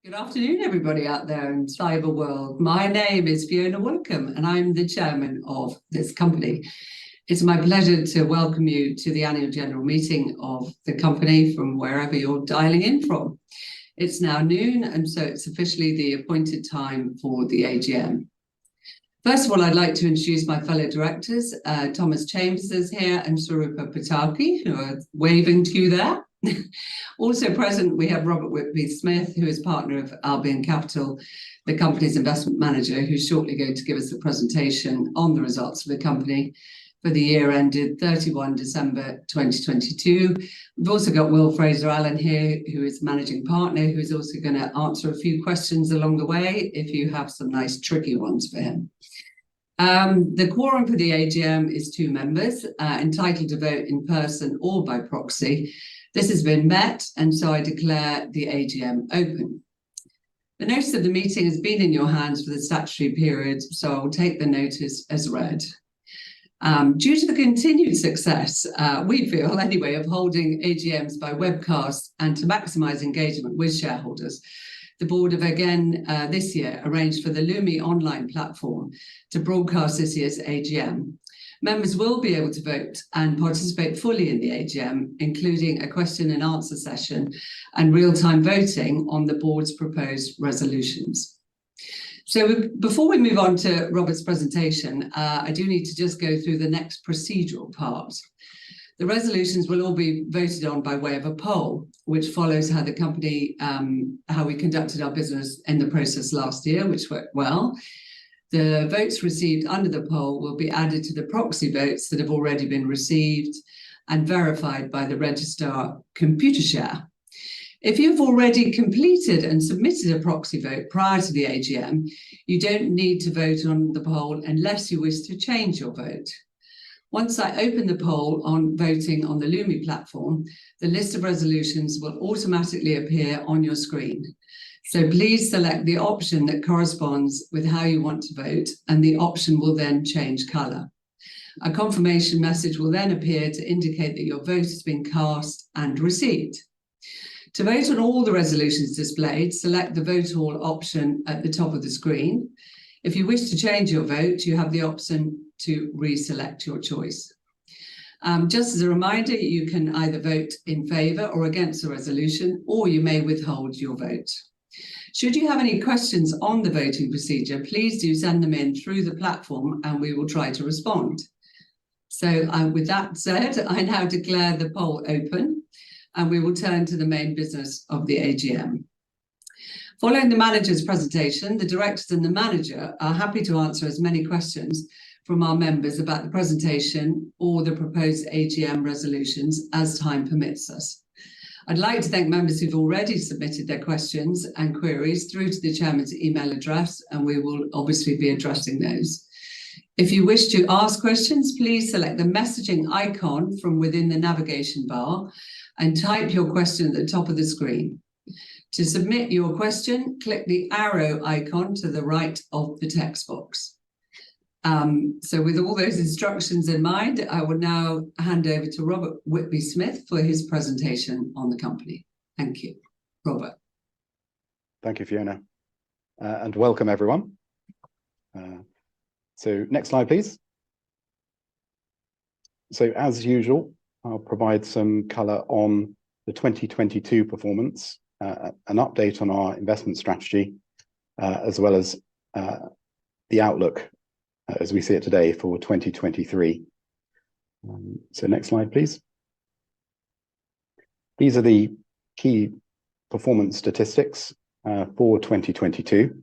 Good afternoon, everybody out there in cyber world. My name is Fiona Woolcombe, and I'm the chairman of this company. It's my pleasure to welcome you to the annual general meeting of the company from wherever you're dialing in from. It's now noon, and so it's officially the appointed time for the AGM. First of all, I'd like to introduce my fellow directors. Thomas Chambers is here and Sarupa Pataki, who are waving to you there. Also present, we have Robert Whitby-Smith, who is partner of Albion Capital, the company's investment manager, who's shortly going to give us a presentation on the results of the company for the year ended 31 December 2022. We've also got Will Fraser-Allen here, who is managing partner, who's also going to answer a few questions along the way if you have some nice tricky ones for him. The quorum for the AGM is 2 members, entitled to vote in person or by proxy. This has been met, and so I declare the AGM open. The notice of the meeting has been in your hands for the statutory period, so I'll take the notice as read. Due to the continued success, we feel anyway, of holding AGMs by webcast and to maximise engagement with shareholders, the board have again this year arranged for the Lumi online platform to broadcast this year's AGM. Members will be able to vote and participate fully in the AGM, including a question and answer session and real-time voting on the board's proposed resolutions. So before we move on to Robert's presentation, I do need to just go through the next procedural part. The resolutions will all be voted on by way of a poll, which follows how the company, how we conducted our business in the process last year, which worked well. The votes received under the poll will be added to the proxy votes that have already been received and verified by the registrar Computershare. If you've already completed and submitted a proxy vote prior to the AGM, you don't need to vote on the poll unless you wish to change your vote. Once I open the poll on voting on the Lumi platform, the list of resolutions will automatically appear on your screen. So please select the option that corresponds with how you want to vote, and the option will then change colour. A confirmation message will then appear to indicate that your vote has been cast and received. To vote on all the resolutions displayed, select the Vote All option at the top of the screen. If you wish to change your vote, you have the option to reselect your choice. Just as a reminder, you can either vote in favour or against the resolution, or you may withhold your vote. Should you have any questions on the voting procedure, please do send them in through the platform and we will try to respond. So with that said, I now declare the poll open and we will turn to the main business of the AGM. Following the manager's presentation, the directors and the manager are happy to answer as many questions from our members about the presentation or the proposed AGM resolutions as time permits us. I'd like to thank members who've already submitted their questions and queries through to the chairman's email address, and we will obviously be addressing those. If you wish to ask questions, please select the messaging icon from within the navigation bar and type your question at the top of the screen. To submit your question, click the arrow icon to the right of the text box. So with all those instructions in mind, I will now hand over to Robert Whitby-Smith for his presentation on the company. Thank you. Robert. Thank you, Fiona, and welcome everyone. So next slide, please. So as usual, I'll provide some colour on the 2022 performance, an update on our investment strategy, as well as the outlook as we see it today for 2023. So next slide, please. These are the key performance statistics for 2022.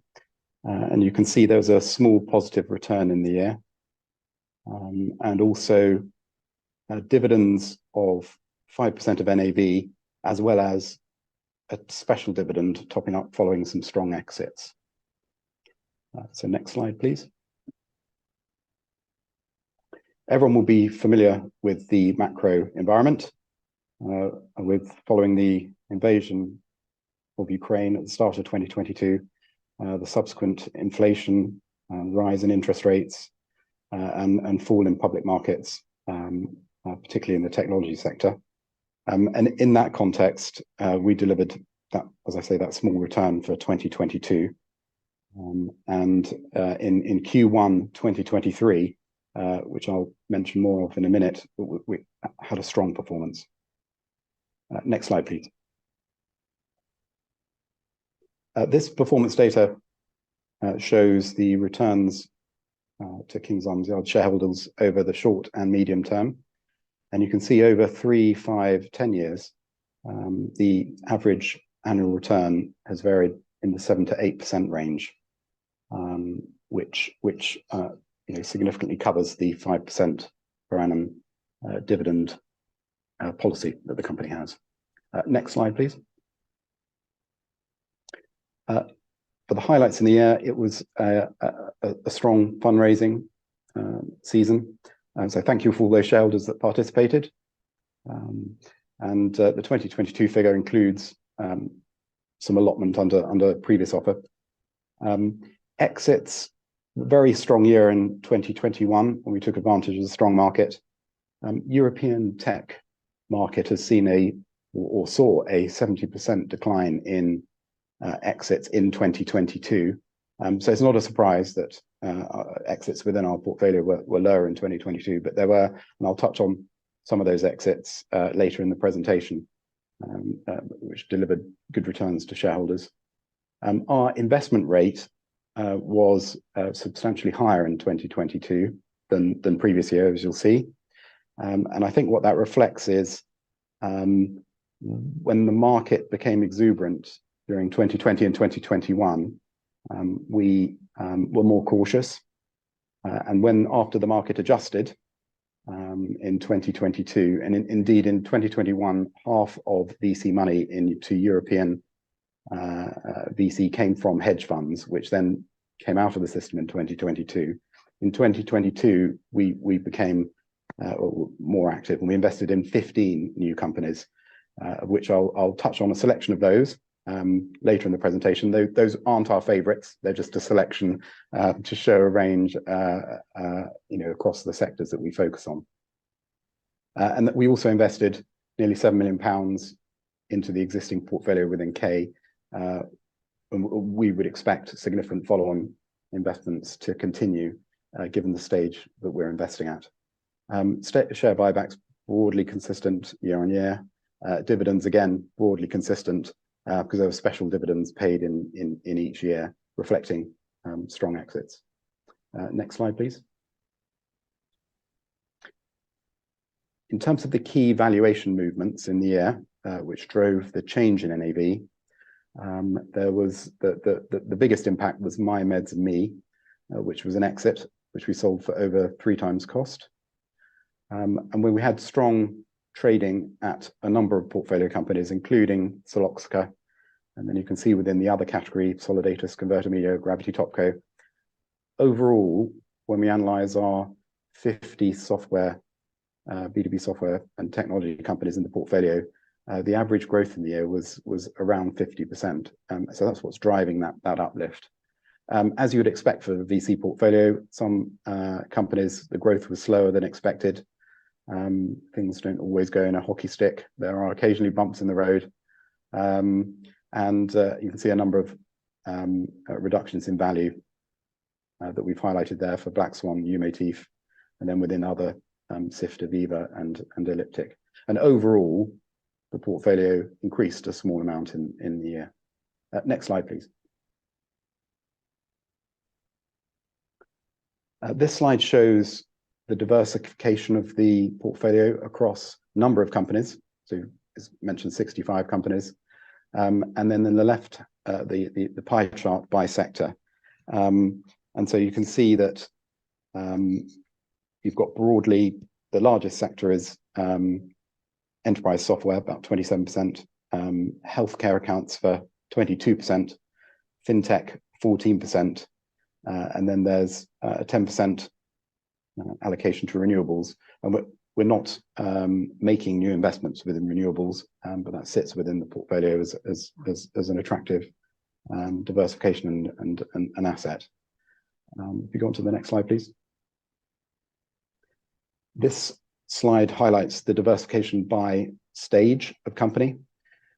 And you can see there was a small positive return in the year. And also dividends of 5% of NAV, as well as a special dividend topping up following some strong exits. So next slide, please. Everyone will be familiar with the macro environment, following the invasion of Ukraine at the start of 2022, the subsequent inflation, rise in interest rates, and fall in public markets, particularly in the technology sector. And in that context, we delivered that, as I say, that small return for 2022. In Q1 2023, which I'll mention more of in a minute, we had a strong performance. Next slide, please. This performance data shows the returns to King's Arms Yard shareholders over the short and medium term. And you can see over 3, 5, 10 years, the average annual return has varied in the 7 to 8% range, which significantly covers the 5% per annum dividend policy that the company has. Next slide, please. For the highlights in the year, it was a strong fundraising season. So thank you for all those shareholders that participated. The 2022 figure includes some allotment under previous offer. Exits, very strong year in 2021 when we took advantage of the strong market. European tech market has seen saw a 70% decline in exits in 2022. So it's not a surprise that exits within our portfolio were lower in 2022, but there were, and I'll touch on some of those exits later in the presentation, which delivered good returns to shareholders. Our investment rate was substantially higher in 2022 than previous year, as you'll see. And I think what that reflects is when the market became exuberant during 2020 and 2021, we were more cautious. And when after the market adjusted in 2022, and indeed in 2021, half of VC money into European VC came from hedge funds, which then came out of the system in 2022. In 2022, we became more active, and we invested in 15 new companies, of which I'll touch on a selection of those later in the presentation. Those aren't our favorites; they're just a selection to show a range, across the sectors that we focus on. And that we also invested nearly £7 million into the existing portfolio within K. And we would expect significant follow-on investments to continue, given the stage that we're investing at. Share buybacks broadly consistent year on year. Dividends again broadly consistent because there were special dividends paid in each year, reflecting strong exits. Next slide, please. In terms of the key valuation movements in the year, which drove the change in NAV, there was the biggest impact was MyMeds and Me, which was an exit, which we sold for over 3 times cost. And when we had strong trading at a number of portfolio companies, including Soloxca, and then you can see within the other category, Solidatus, Converter Media, Gravity Topco. Overall, when we analyze our 50 software, B2B software and technology companies in the portfolio, the average growth in the year was around 50%. So that's what's driving that uplift. As you would expect for the VC portfolio, some companies, the growth was slower than expected. Things don't always go in a hockey stick. There are occasionally bumps in the road. And you can see a number of reductions in value that we've highlighted there for Black Swan, Umotif, and then within other Sift, Aviva, and Elliptic. And overall, the portfolio increased a small amount in the year. Next slide, please. This slide shows the diversification of the portfolio across a number of companies. So as mentioned, 65 companies. And then in the left, the pie chart by sector. And so you can see that you've got broadly, the largest sector is enterprise software, about 27%. Healthcare accounts for 22%. FinTech, 14%. And then there's a 10% allocation to renewables. And we're not making new investments within renewables, but that sits within the portfolio as an attractive diversification and an asset. If you go on to the next slide, please. This slide highlights the diversification by stage of company.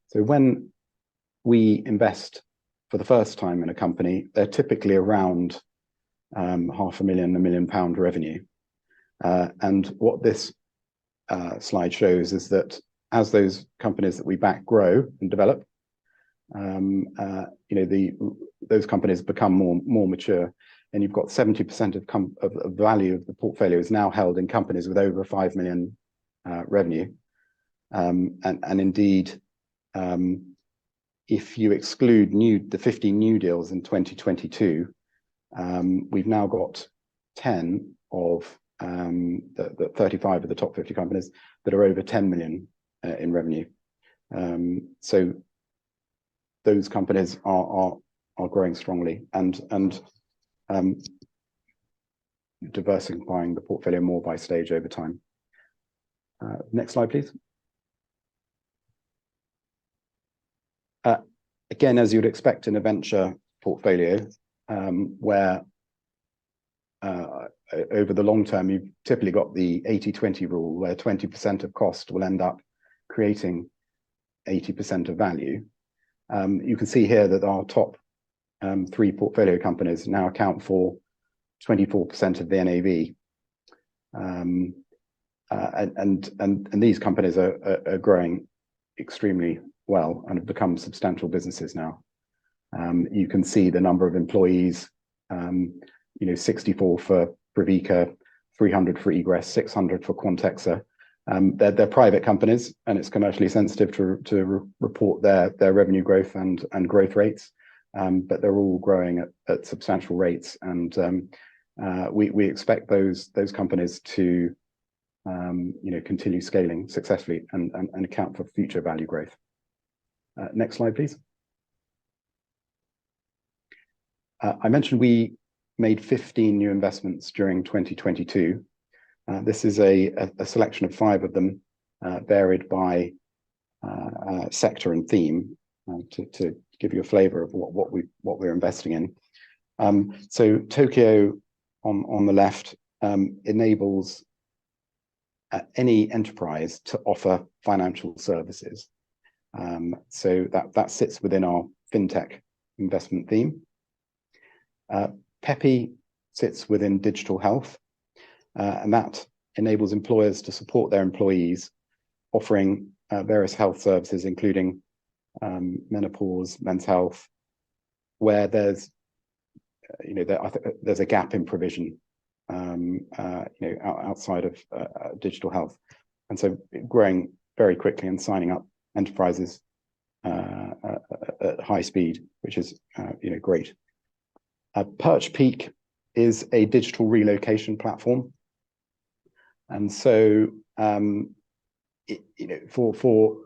So when we invest for the first time in a company, they're typically around £500,000, £1 million revenue. And what this slide shows is that as those companies that we back grow and develop, those companies become more mature, and you've got 70% of the value of the portfolio is now held in companies with over 5 million revenue. And indeed, if you exclude the 50 new deals in 2022, we've now got 10 of the 35 of the top 50 companies that are over 10 million in revenue. So those companies are growing strongly and diversifying the portfolio more by stage over time. Next slide, please. Again, as you'd expect in a venture portfolio, where over the long term, you've typically got the 80-20 rule, where 20% of cost will end up creating 80% of value. You can see here that our top 3 portfolio companies now account for 24% of the NAV. And these companies are growing extremely well and have become substantial businesses now. You can see the number of employees, 64 for Pravica, 300 for Egress, 600 for Quantexa. They're private companies, and it's commercially sensitive to report their revenue growth and growth rates, but they're all growing at substantial rates, and we expect those companies to continue scaling successfully and account for future value growth. Next slide, please. I mentioned we made 15 new investments during 2022. This is a selection of 5 of them, varied by sector and theme, to give you a flavour of what we're investing in. So Tokyo on the left enables any enterprise to offer financial services. So that sits within our fintech investment theme. Peppy sits within digital health, and that enables employers to support their employees, offering various health services, including menopause, men's health, where there's a gap in provision, outside of digital health, and so growing very quickly and signing up enterprises at high speed, which is great. Perch Peak is a digital relocation platform, and so for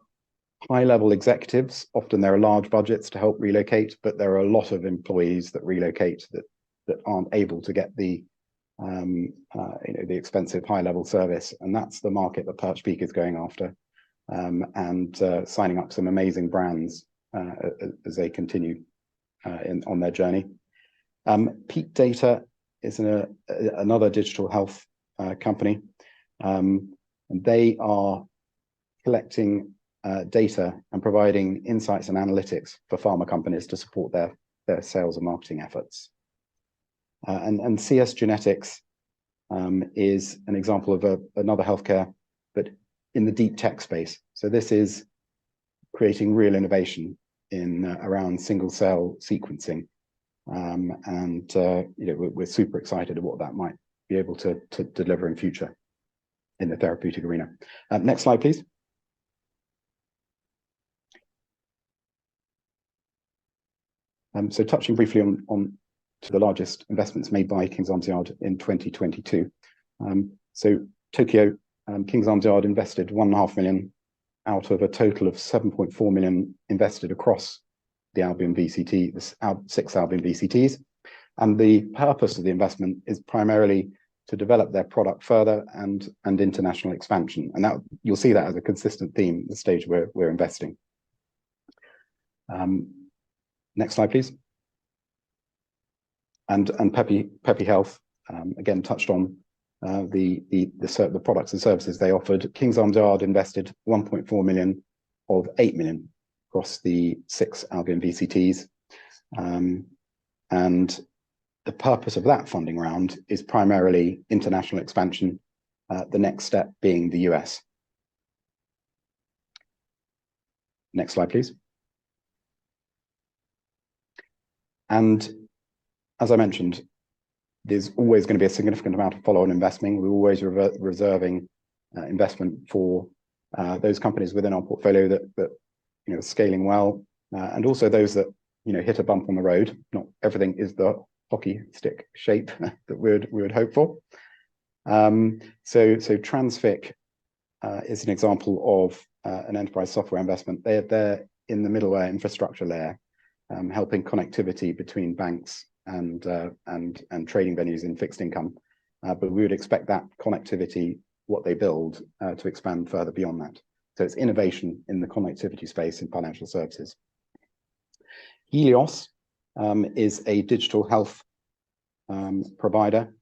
high-level executives, often there are large budgets to help relocate, but there are a lot of employees that relocate that aren't able to get the expensive high-level service, and that's the market that Perch Peak is going after, and signing up some amazing brands as they continue on their journey. Peak Data is another digital health company, and they are collecting data and providing insights and analytics for pharma companies to support their sales and marketing efforts. And CS Genetics is an example of another healthcare, but in the deep tech space. So this is creating real innovation in around single cell sequencing, and we're super excited at what that might be able to deliver in future in the therapeutic arena. Next slide, please. So touching briefly on to the largest investments made by King's Arms Yard in 2022. So Tokyo, King's Arms Yard invested £1.5 million out of a total of £7.4 million invested across the Albion VCT, the 6 Albion VCTs. And the purpose of the investment is primarily to develop their product further and international expansion. And that you'll see that as a consistent theme at the stage where we're investing. Next slide, please. And Peppy Health, again, touched on the products and services they offered. King's Arms Yard invested 1.4 million of 8 million across the 6 Albion VCTs. And the purpose of that funding round is primarily international expansion, the next step being the US. Next slide, please. And as I mentioned, there's always going to be a significant amount of follow-on investing. We're always reserving investment for those companies within our portfolio that you know, are scaling well, and also those that, you know, hit a bump on the road. Not everything is the hockey stick shape that we would hope for. So Transfic is an example of an enterprise software investment. They're in the middleware infrastructure layer, helping connectivity between banks and trading venues in fixed income. But we would expect that connectivity, what they build, to expand further beyond that. So it's innovation in the connectivity space in financial services. Helios is a digital health provider.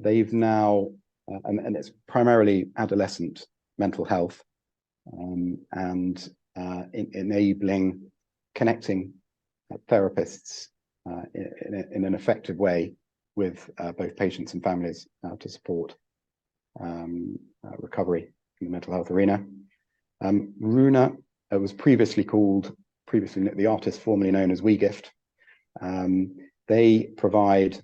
They've now, and it's primarily adolescent mental health, and enabling connecting therapists in an effective way with both patients and families to support recovery in the mental health arena. Runa was previously the artist formerly known as WeGift. They provide,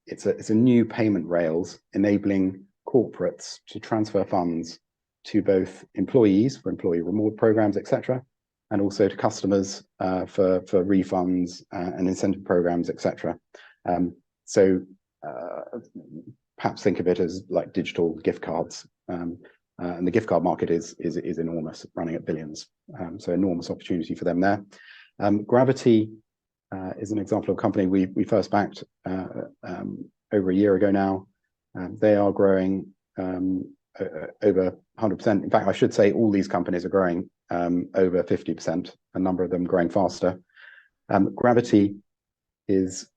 it's a new payment rails enabling corporates to transfer funds to both employees for employee reward programs, etc., and also to customers for refunds and incentive programs, etc. So perhaps think of it as like digital gift cards. And the gift card market is enormous, running at billions. So enormous opportunity for them there. Gravity is an example of a company we first backed over a year ago now. They are growing over 100%. In fact, I should say all these companies are growing over 50%, a number of them growing faster. Gravity is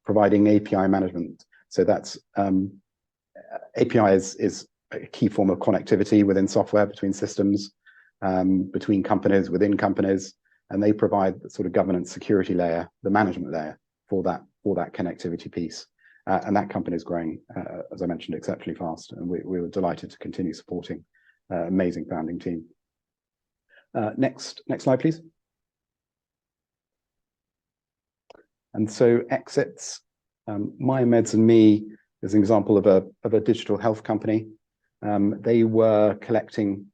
providing API management. So that's API is a key form of connectivity within software, between systems, between companies, within companies, and they provide the sort of governance security layer, the management layer for that connectivity piece. And that company is growing, as I mentioned, exceptionally fast, and we were delighted to continue supporting amazing founding team. Next slide, please. And so exits, MyMeds and Me is an example of a digital health company. They were collecting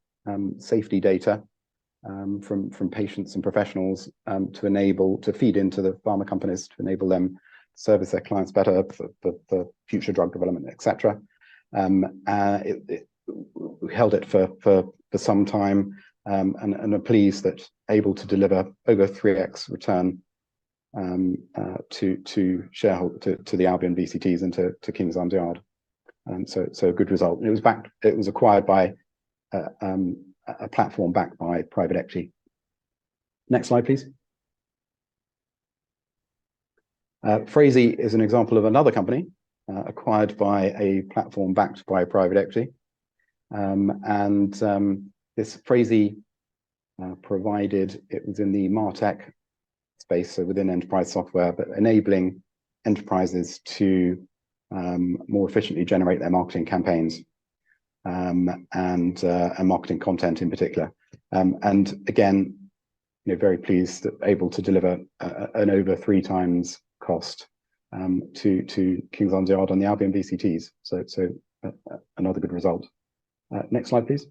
safety data from patients and professionals to feed into the pharma companies to enable them to service their clients better for future drug development, etc. We held it for some time and are pleased that able to deliver over 3x return to the Albion VCTs and to King's Arms Yard. So a good result. It was acquired by a platform backed by private equity. Next slide, please. Phrasey is an example of another company acquired by a platform backed by private equity. This Phrasey provided, it was in the MarTech space, so within enterprise software, but enabling enterprises to more efficiently generate their marketing campaigns and marketing content in particular. And again, you know, very pleased that able to deliver an over 3 times cost to King's Arms Yard on the Albion VCTs. So another good result. Next slide, please.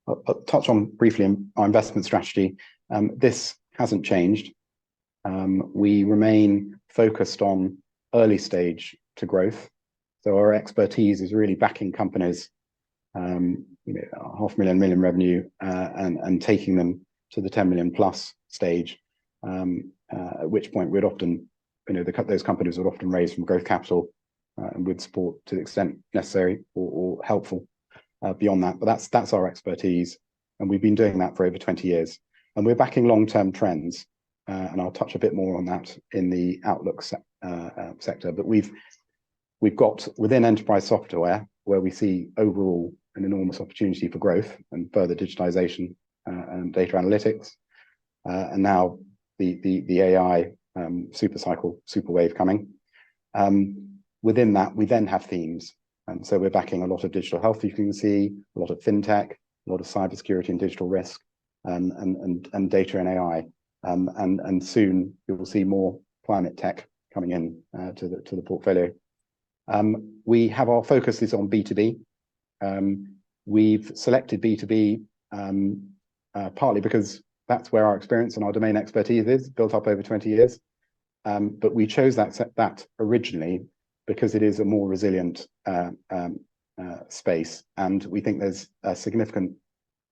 I'll touch on briefly our investment strategy. This hasn't changed. We remain focused on early stage to growth. So our expertise is really backing companies, you know, 500,000, million revenue, and taking them to the 10 million plus stage. At which point we'd often, you know, those companies would often raise from growth capital and would support to the extent necessary or helpful beyond that. But that's our expertise, and we've been doing that for over 20 years. And we're backing long-term trends, and I'll touch a bit more on that in the outlook sector. But we've got within enterprise software, where we see overall an enormous opportunity for growth and further digitization and data analytics. And now the AI super wave coming. Within that, we then have themes. And so we're backing a lot of digital health, you can see, a lot of fintech, a lot of cybersecurity and digital risk, and data and AI. And soon you will see more climate tech coming in to the portfolio. We have our focus is on B2B. We've selected B2B partly because that's where our experience and our domain expertise is, built up over 20 years. But we chose that originally because it is a more resilient space, and we think there's a significant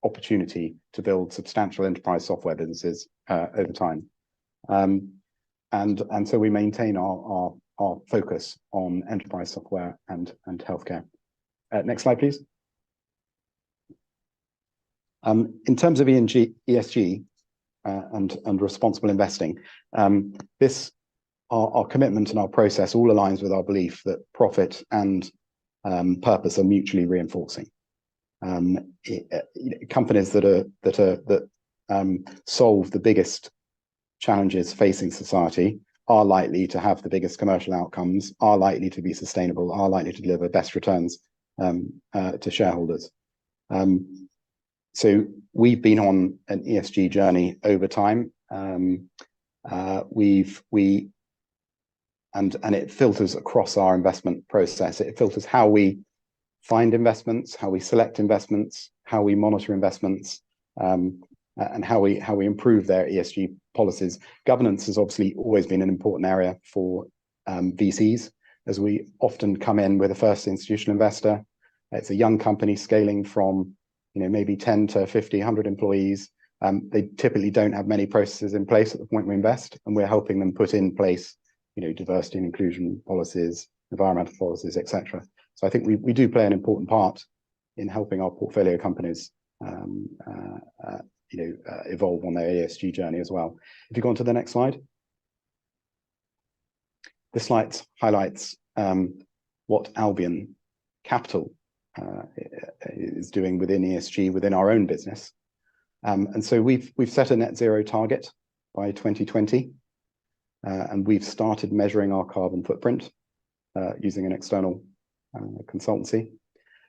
opportunity to build substantial enterprise software businesses over time. And so we maintain our focus on enterprise software and healthcare. Next slide, please. In terms of ESG and responsible investing, our commitment and our process all aligns with our belief that profit and purpose are mutually reinforcing. Companies that solve the biggest challenges facing society are likely to have the biggest commercial outcomes, are likely to be sustainable, are likely to deliver best returns to shareholders. So we've been on an ESG journey over time. And it filters across our investment process. It filters how we find investments, how we select investments, how we monitor investments, and how we improve their ESG policies. Governance has obviously always been an important area for VCs, as we often come in with a first institutional investor. It's a young company scaling from maybe 10 to 50, 100 employees. They typically don't have many processes in place at the point we invest, and we're helping them put in place diversity and inclusion policies, environmental policies, etc. So I think we do play an important part in helping our portfolio companies evolve on their ESG journey as well. If you go on to the next slide. This slide highlights what Albion Capital is doing within ESG, within our own business. And so we've set a net zero target by 2020. And we've started measuring our carbon footprint using an external consultancy.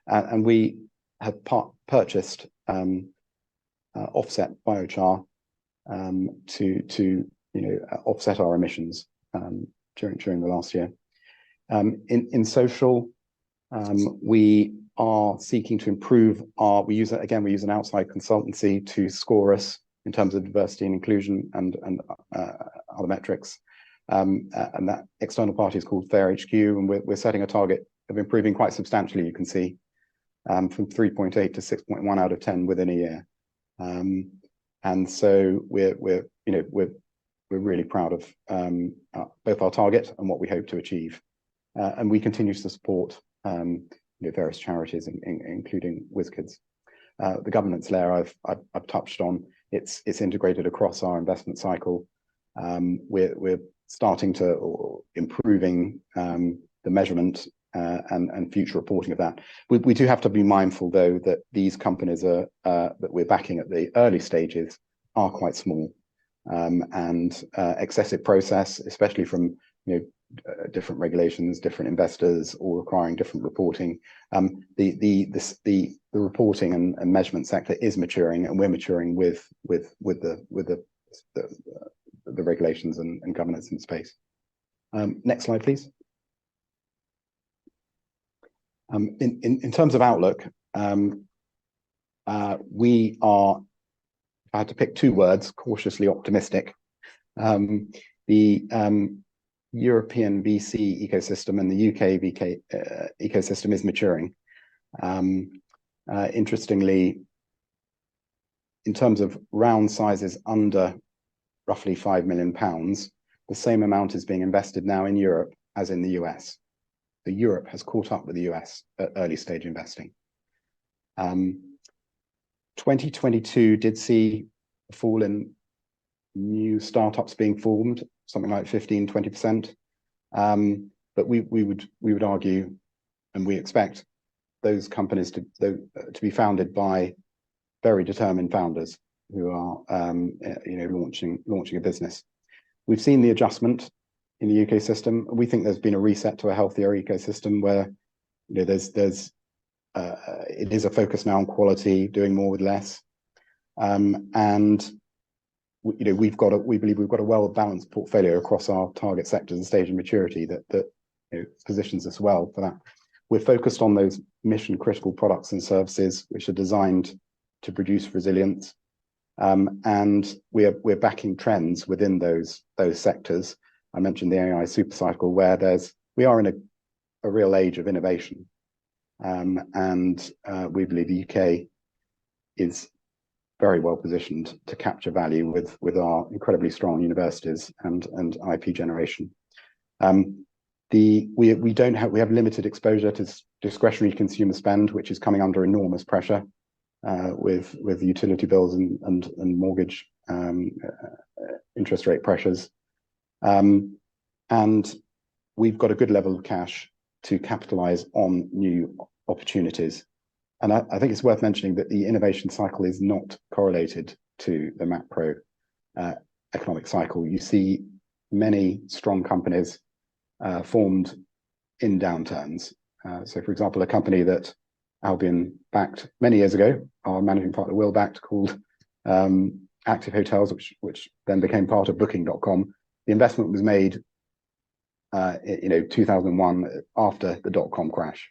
And we have purchased offset biochar to offset our emissions during the last year. In social, we are seeking to improve we use an outside consultancy to score us in terms of diversity and inclusion and other metrics. And that external party is called Fair HQ, and we're setting a target of improving quite substantially, you can see, from 3.8 to 6.1 out of 10 within a year. And so we're really proud of both our target and what we hope to achieve. And we continue to support various charities, including WizKids. The governance layer I've touched on. It's integrated across our investment cycle. We're starting to improving the measurement and future reporting of that. We do have to be mindful, though, that these companies that we're backing at the early stages are quite small, and excessive process, especially from different regulations, different investors, all requiring different reporting. The reporting and measurement sector is maturing, and we're maturing with the regulations and governance in space. Next slide, please. In terms of outlook, we are, if I had to pick two words, cautiously optimistic. The European VC ecosystem and the UK VC ecosystem is maturing. Interestingly, in terms of round sizes under roughly £5 million, the same amount is being invested now in Europe as in the US. So Europe has caught up with the US at early stage investing. 2022 did see a fall in new startups being formed, something like 15–20%. But we would argue, and we expect, those companies to be founded by very determined founders who are launching a business. We've seen the adjustment in the UK system. We think there's been a reset to a healthier ecosystem where it is a focus now on quality, doing more with less, and we believe we've got a well-balanced portfolio across our target sectors and stage of maturity that positions us well for that. We're focused on those mission-critical products and services which are designed to produce resilience, and we're backing trends within those sectors. I mentioned the AI supercycle, where we are in a real age of innovation, and we believe the UK is very well positioned to capture value with our incredibly strong universities and IP generation. We have limited exposure to discretionary consumer spend, which is coming under enormous pressure with utility bills and mortgage interest rate pressures. And we've got a good level of cash to capitalize on new opportunities. And I think it's worth mentioning that the innovation cycle is not correlated to the macro economic cycle. You see many strong companies formed in downturns. So, for example, a company that Albion backed many years ago, our managing partner Will backed, called Active Hotels, which then became part of Booking.com. The investment was made, 2001, after the dot-com crash.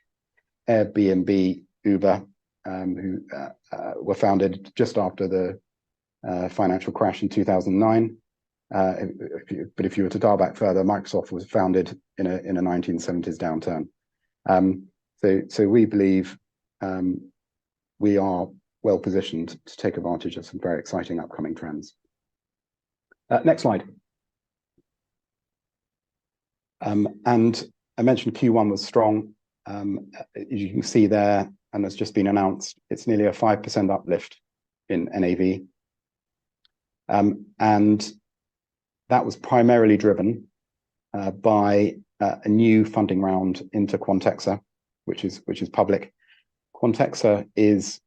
Airbnb, Uber, who were founded just after the financial crash in 2009. But if you were to dial back further, Microsoft was founded in a 1970s downturn. So we believe we are well positioned to take advantage of some very exciting upcoming trends. Next slide. And I mentioned Q1 was strong. As you can see there, and has just been announced, it's nearly a 5% uplift in NAV. And that was primarily driven by a new funding round into Quantexa, which is public. Quantexa is,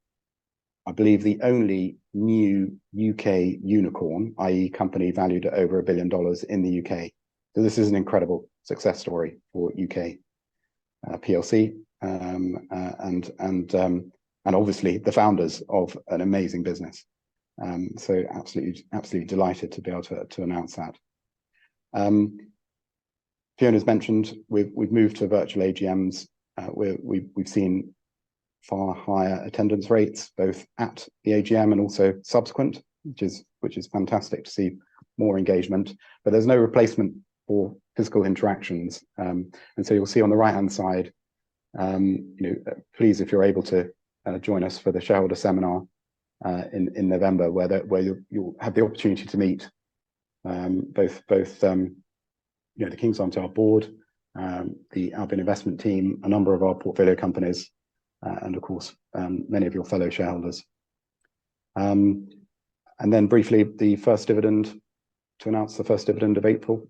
I believe, the only new UK unicorn, i.e. company valued at over $1 billion in the UK. So this is an incredible success story for UK PLC, and obviously the founders of an amazing business. So absolutely delighted to be able to announce that. Fiona's mentioned we've moved to virtual AGMs. We've seen far higher attendance rates both at the AGM and also subsequent, which is fantastic to see more engagement. But there's no replacement for physical interactions, and so you'll see on the right hand side. Please, if you're able to join us for the shareholder seminar in November, where you'll have the opportunity to meet both the King's Arms board, the Albion investment team, a number of our portfolio companies, and of course many of your fellow shareholders. And then briefly, to announce the first dividend of April,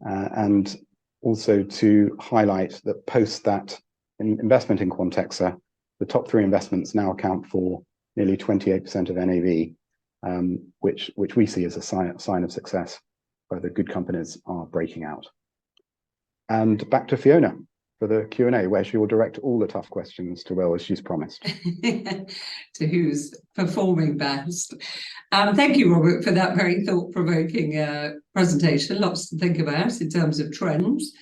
and also to highlight that post that investment in Quantexa, the top 3 investments now account for nearly 28% of NAV, which we see as a sign of success, where the good companies are breaking out. And back to Fiona for the Q&A, where she will direct all the tough questions to Will, as she's promised. To who's performing best. Thank you, Robert, for that very thought-provoking presentation. Lots to think about in terms of trends.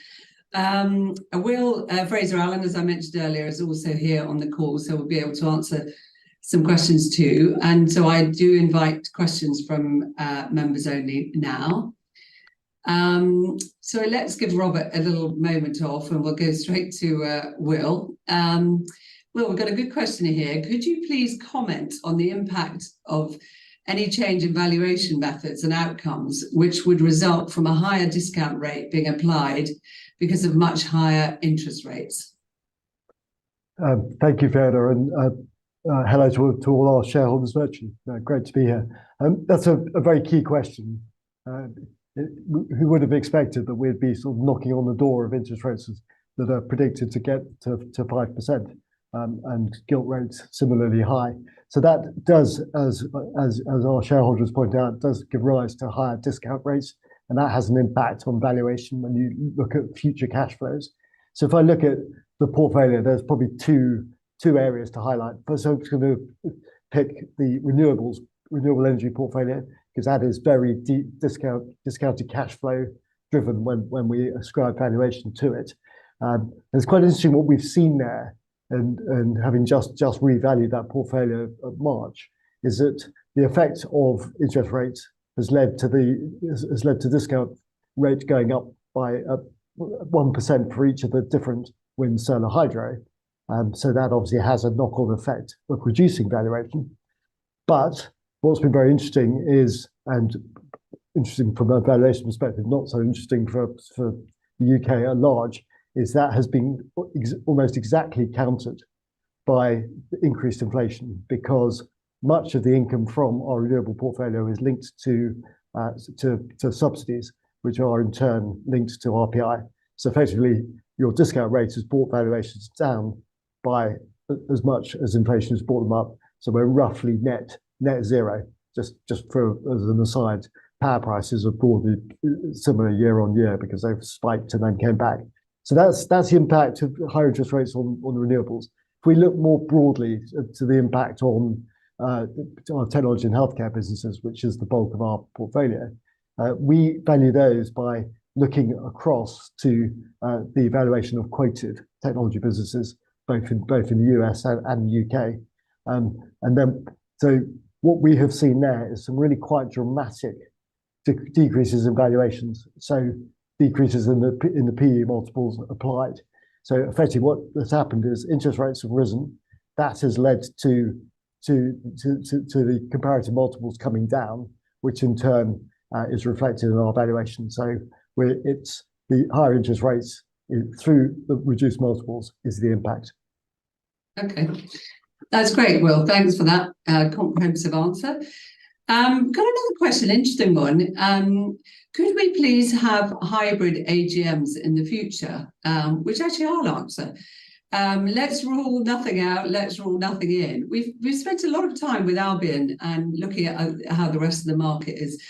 Will Fraser-Allen, as I mentioned earlier, is also here on the call, so we'll be able to answer some questions too. And so I do invite questions from members only now. So let's give Robert a little moment off and we'll go straight to Will. Will, we've got a good question here. Could you please comment on the impact of any change in valuation methods and outcomes which would result from a higher discount rate being applied because of much higher interest rates? Thank you, Fiona, and hello to all our shareholders virtually. Great to be here. That's a very key question. Who would have expected that we'd be sort of knocking on the door of interest rates as that are predicted to get to 5%, and gilt rates similarly high. So that does, as our shareholders point out, does give rise to higher discount rates, and that has an impact on valuation when you look at future cash flows. So if I look at the portfolio, there's probably two areas to highlight. First, I'm just going to pick the renewable energy portfolio, because that is very discounted cash flow driven when we ascribe valuation to it. It's quite interesting what we've seen there, and having just revalued that portfolio of March, is that the effect of interest rates has led to discount rate going up by 1% for each of the different wind, solar, hydro. So that obviously has a knock-on effect of reducing valuation. But what's been very interesting is, and interesting from a valuation perspective, not so interesting for the UK at large, is that has been almost exactly countered by increased inflation, because much of the income from our renewable portfolio is linked to subsidies, which are in turn linked to RPI. So effectively, your discount rate has brought valuations down by as much as inflation has brought them up. So we're roughly net zero. Just for as an aside, power prices are broadly similar year on year because they've spiked and then came back. So that's the impact of higher interest rates on the renewables. If we look more broadly to the impact on our technology and healthcare businesses, which is the bulk of our portfolio, we value those by looking across to the evaluation of quoted technology businesses, both in the US and the UK. And then, so what we have seen there is some really quite dramatic decreases in valuations. So decreases in the PE multiples applied. So effectively, what has happened is interest rates have risen. That has led to the comparative multiples coming down, which in turn is reflected in our valuation. So it's the higher interest rates through the reduced multiples is the impact. Okay, that's great, Will. Thanks for that comprehensive answer. Got another question, interesting one. Could we please have hybrid AGMs in the future? Which actually I'll answer. Let's rule nothing out, let's rule nothing in. We've spent a lot of time with Albion and looking at how the rest of the market is,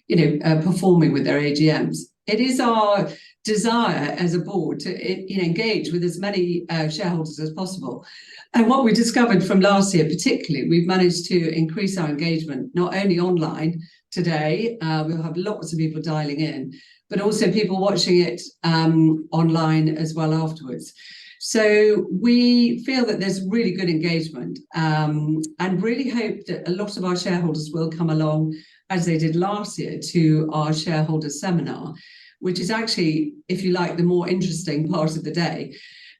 performing with their AGMs. It is our desire as a board to engage with as many shareholders as possible. And what we discovered from last year, particularly, we've managed to increase our engagement, not only online today, we'll have lots of people dialing in, but also people watching it online as well afterwards. So we feel that there's really good engagement, and really hope that a lot of our shareholders will come along, as they did last year, to our shareholder seminar, which is actually, if you like, the more interesting part of the day.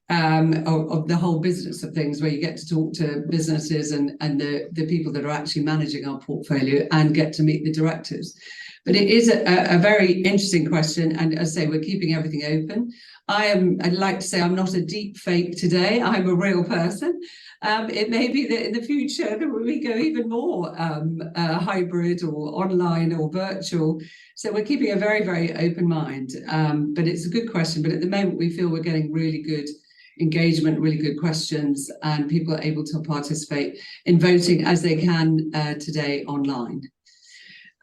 Of the whole business of things, where you get to talk to businesses and the people that are actually managing our portfolio and get to meet the directors. But it is a very interesting question, and as I say, we're keeping everything open. I'd like to say I'm not a deep fake today, I'm a real person. It may be that in the future that we go even more hybrid or online or virtual. So we're keeping a very, very open mind. But it's a good question, but at the moment we feel we're getting really good engagement, really good questions, and people are able to participate in voting as they can today online.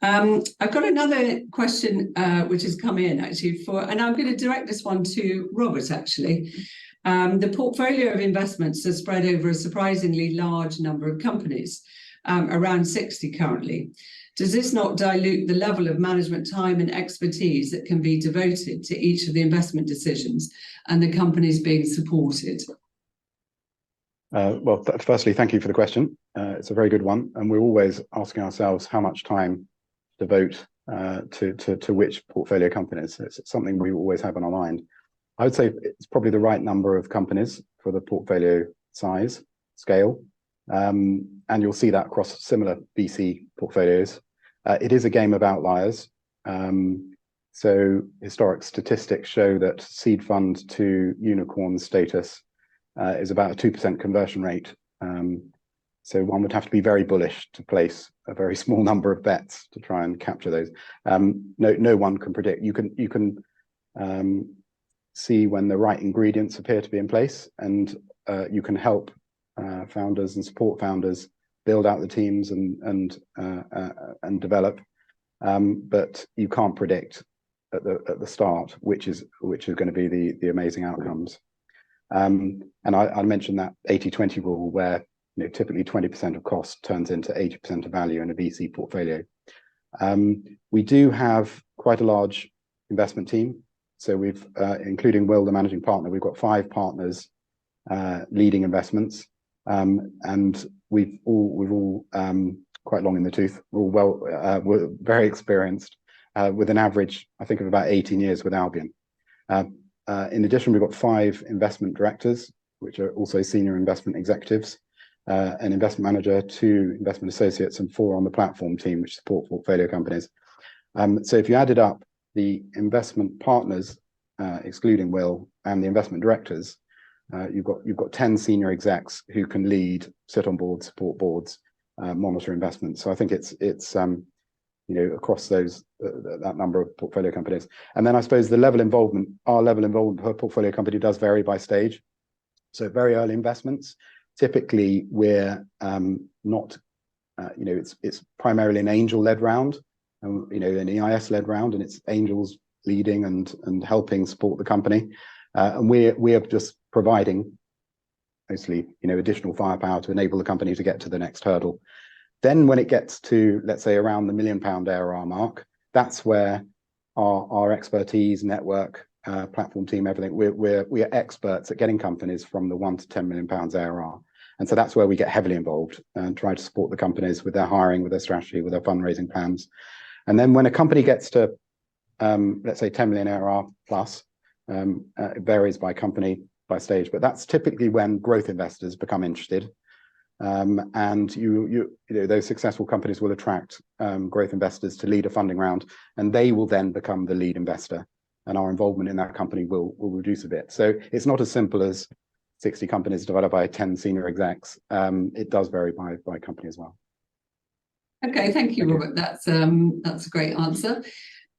I've got another question which has come in actually and I'm going to direct this one to Robert actually. The portfolio of investments is spread over a surprisingly large number of companies, around 60 currently. Does this not dilute the level of management time and expertise that can be devoted to each of the investment decisions and the companies being supported? Well, firstly, thank you for the question. It's a very good one, and we're always asking ourselves how much time to devote to which portfolio companies. It's something we always have on our mind. I would say it's probably the right number of companies for the portfolio size, scale, and you'll see that across similar VC portfolios. It is a game of outliers. So historic statistics show that seed fund to unicorn status is about a 2% conversion rate. So one would have to be very bullish to place a very small number of bets to try and capture those. No one can predict. You can see when the right ingredients appear to be in place, and you can help founders and support founders build out the teams and develop. But you can't predict at the start which is going to be the amazing outcomes. And I mentioned that 80-20 rule, where typically 20% of cost turns into 80% of value in a VC portfolio. We do have quite a large investment team. So we've, including Will, the managing partner, we've got 5 partners leading investments, and we're all quite long in the tooth. We're very experienced, with an average, I think, of about 18 years with Albion. In addition, we've got 5 investment directors, which are also senior investment executives, an investment manager, 2 investment associates, and 4 on the platform team, which support portfolio companies. So if you added up the investment partners, excluding Will, and the investment directors, you've got 10 senior execs who can lead, sit on boards, support boards, monitor investments. So I think it's across that number of portfolio companies. And then I suppose our level of involvement per portfolio company does vary by stage. So very early investments, typically we're not, it's primarily an angel-led round, an EIS-led round, and it's angels leading and helping support the company. And we are just providing mostly, additional firepower to enable the company to get to the next hurdle. Then when it gets to, let's say, around the £1 million ARR mark, that's where our expertise, network, platform team, everything, we are experts at getting companies from the £1 to £10 million ARR. And so that's where we get heavily involved and try to support the companies with their hiring, with their strategy, with their fundraising plans. And then when a company gets to, let's say, 10 million ARR plus, it varies by company, by stage, but that's typically when growth investors become interested. And those successful companies will attract growth investors to lead a funding round, and they will then become the lead investor, and our involvement in that company will reduce a bit. So it's not as simple as 60 companies divided by 10 senior execs. It does vary by company as well. Okay, thank you, Robert. That's a great answer.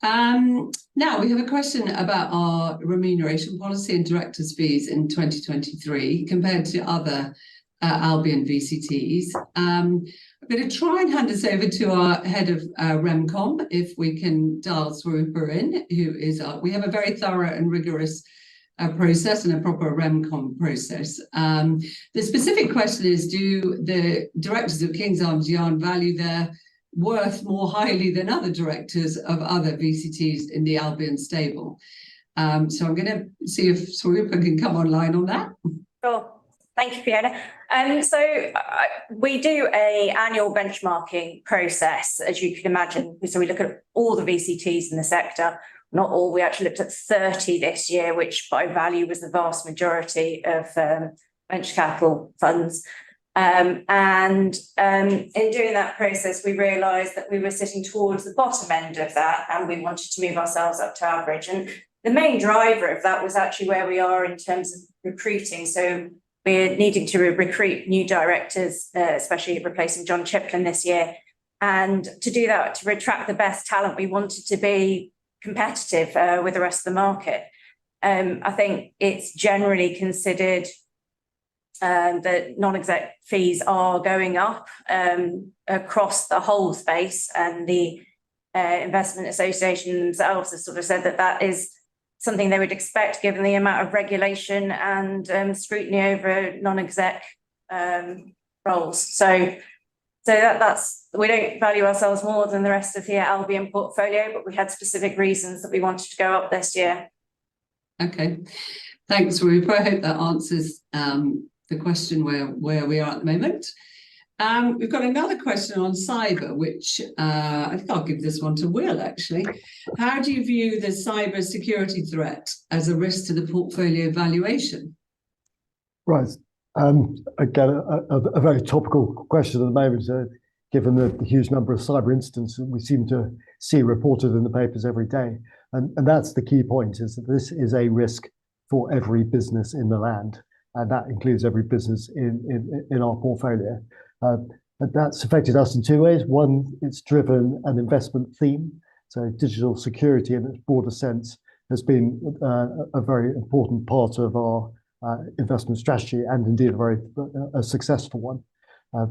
Now we have a question about our remuneration policy and directors' fees in 2023 compared to other Albion VCTs. I'm going to try and hand this over to our head of RemCom, if we can dial Swarupa in, we have a very thorough and rigorous process and a proper RemCom process. The specific question is, do the directors of King's Arms Yarn value their worth more highly than other directors of other VCTs in the Albion stable? So I'm going to see if Swarupa can come online on that. Sure. Thank you, Fiona. So we do an annual benchmarking process, as you can imagine. So we look at all the VCTs in the sector. Not all, we actually looked at 30 this year, which by value was the vast majority of venture capital funds. And in doing that process, we realised that we were sitting towards the bottom end of that, and we wanted to move ourselves up to average. And the main driver of that was actually where we are in terms of recruiting. So we're needing to recruit new directors, especially replacing John Chiplin this year. And to do that, to attract the best talent, we wanted to be competitive with the rest of the market. I think it's generally considered that non-exec fees are going up across the whole space, and the investment association themselves have sort of said that is something they would expect given the amount of regulation and scrutiny over non-exec roles. So that's, we don't value ourselves more than the rest of the Albion portfolio, but we had specific reasons that we wanted to go up this year. Okay, thanks, Rupa. I hope that answers the question where we are at the moment. We've got another question on cyber, which I think I'll give this one to Will, actually. How do you view the cyber security threat as a risk to the portfolio valuation? Right. Again, a very topical question at the moment, given the huge number of cyber incidents that we seem to see reported in the papers every day. And that's the key point, is that this is a risk for every business in the land, and that includes every business in our portfolio. That's affected us in two ways. One, it's driven an investment theme. So digital security in its broader sense has been a very important part of our investment strategy, and indeed a very successful one.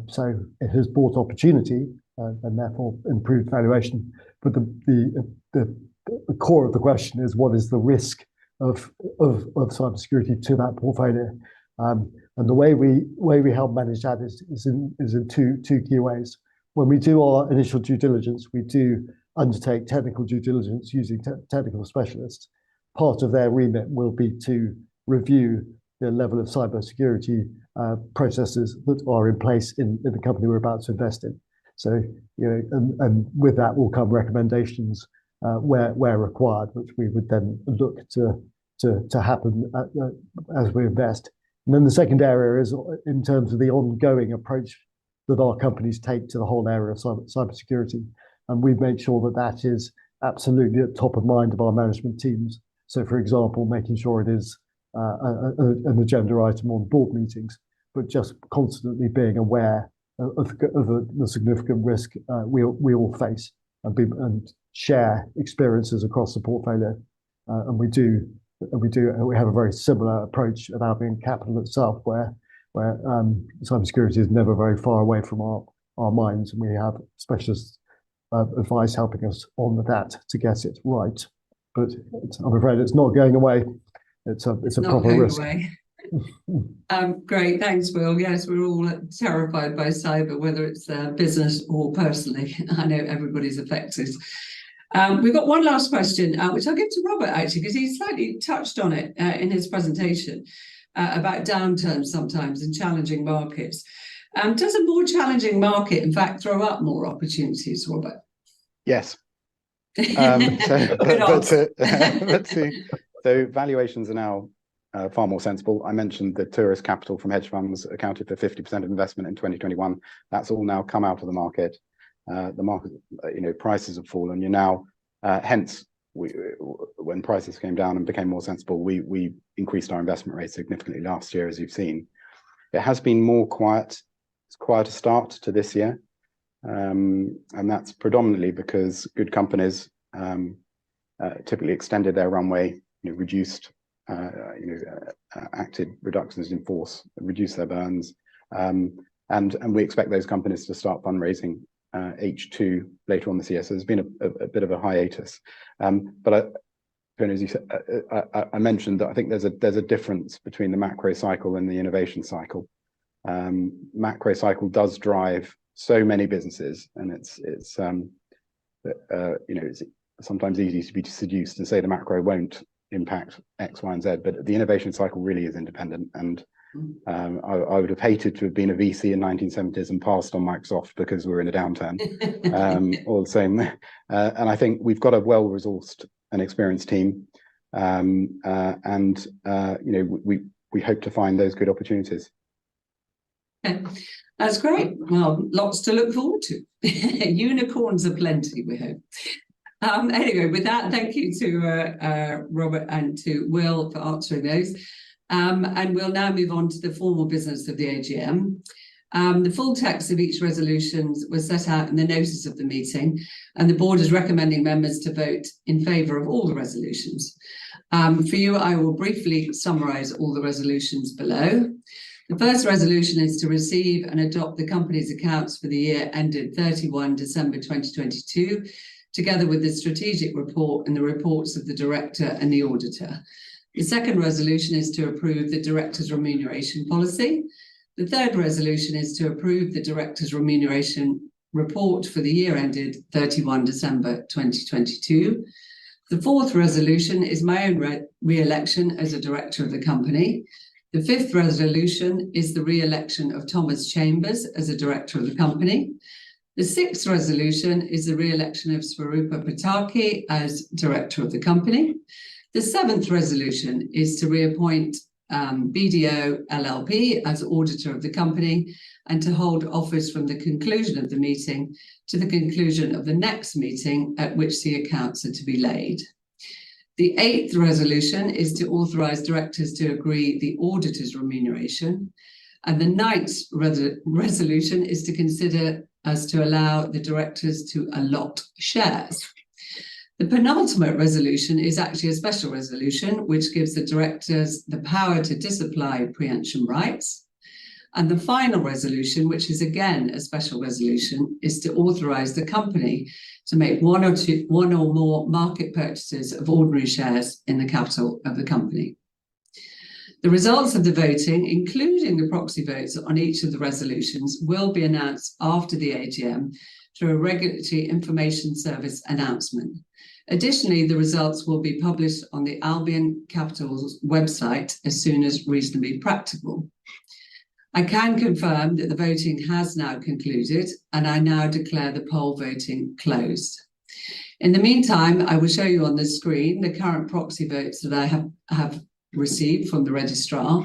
So it has brought opportunity and therefore improved valuation. But the core of the question is, what is the risk of cybersecurity to that portfolio? And the way we help manage that is in two key ways. When we do our initial due diligence, we do undertake technical due diligence using technical specialists. Part of their remit will be to review the level of cybersecurity processes that are in place in the company we're about to invest in. So, and with that will come recommendations where required, which we would then look to happen as we invest. And then the second area is in terms of the ongoing approach that our companies take to the whole area of cybersecurity. And we've made sure that that is absolutely at top of mind of our management teams. So, for example, making sure it is an agenda item on board meetings, but just constantly being aware of the significant risk we all face and share experiences across the portfolio. And we have a very similar approach at Albion Capital itself, where cybersecurity is never very far away from our minds, and we have specialist advice helping us on that to get it right. But I'm afraid it's not going away. It's a proper risk. Great, thanks, Will. Yes, we're all terrified by cyber, whether it's business or personally. I know everybody's affected. We've got one last question, which I'll give to Robert, actually, because he slightly touched on it in his presentation about downturns sometimes in challenging markets. Does a more challenging market, in fact, throw up more opportunities, Robert? Yes. So valuations are now far more sensible. I mentioned the tourist capital from hedge funds accounted for 50% of investment in 2021. That's all now come out of the market. The market, prices have fallen. You're now, hence, when prices came down and became more sensible, we increased our investment rate significantly last year, as you've seen. It has been more quiet. It's quite a start to this year, and that's predominantly because good companies typically extended their runway, reduced, acted reductions in force, reduced their burns, and we expect those companies to start fundraising H2 later on this year. So there's been a bit of a hiatus, but as you said, I mentioned that I think there's a difference between the macro cycle and the innovation cycle. Macro cycle does drive so many businesses, and it's sometimes easy to be seduced and say the macro won't impact X, Y, and Z, but the innovation cycle really is independent. And I would have hated to have been a VC in 1970s and passed on Microsoft because we're in a downturn. All the same, and I think we've got a well-resourced and experienced team, we hope to find those good opportunities. That's great. Well, lots to look forward to. Unicorns are plenty, we hope. Anyway, with that, thank you to Robert and to Will for answering those. And we'll now move on to the formal business of the AGM. The full text of each resolution was set out in the notice of the meeting, and the board is recommending members to vote in favour of all the resolutions. For you, I will briefly summarise all the resolutions below. The first resolution is to receive and adopt the company's accounts for the year ended 31 December 2022, together with the strategic report and the reports of the director and the auditor. The second resolution is to approve the director's remuneration policy. The third resolution is to approve the director's remuneration report for the year ended 31 December 2022. The fourth resolution is my own re-election as a director of the company. The fifth resolution is the re-election of Thomas Chambers as a director of the company. The sixth resolution is the re-election of Swarupa Pataki as director of the company. The seventh resolution is to reappoint BDO LLP as auditor of the company and to hold office from the conclusion of the meeting to the conclusion of the next meeting at which the accounts are to be laid. The eighth resolution is to authorise directors to agree the auditor's remuneration. And the ninth resolution is to consider as to allow the directors to allot shares. The penultimate resolution is actually a special resolution, which gives the directors the power to disapply preemption rights. And the final resolution, which is again a special resolution, is to authorise the company to make one or more market purchases of ordinary shares in the capital of the company. The results of the voting, including the proxy votes on each of the resolutions, will be announced after the AGM through a regulatory information service announcement. Additionally, the results will be published on the Albion Capital's website as soon as reasonably practical. I can confirm that the voting has now concluded, and I now declare the poll voting closed. In the meantime, I will show you on the screen the current proxy votes that I have received from the registrar.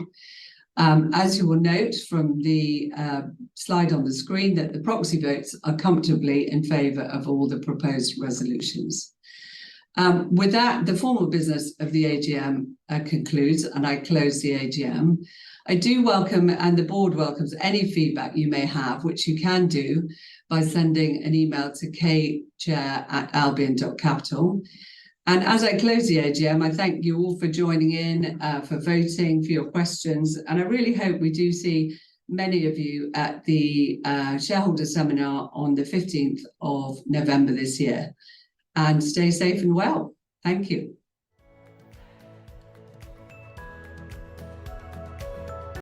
As you will note from the slide on the screen, that the proxy votes are comfortably in favour of all the proposed resolutions. With that, the formal business of the AGM concludes, and I close the AGM. I do welcome, and the board welcomes, any feedback you may have, which you can do by sending an email to kchair@albion.capital. And as I close the AGM, I thank you all for joining in, for voting, for your questions. And I really hope we do see many of you at the shareholder seminar on the 15th of November this year. And stay safe and well. Thank you.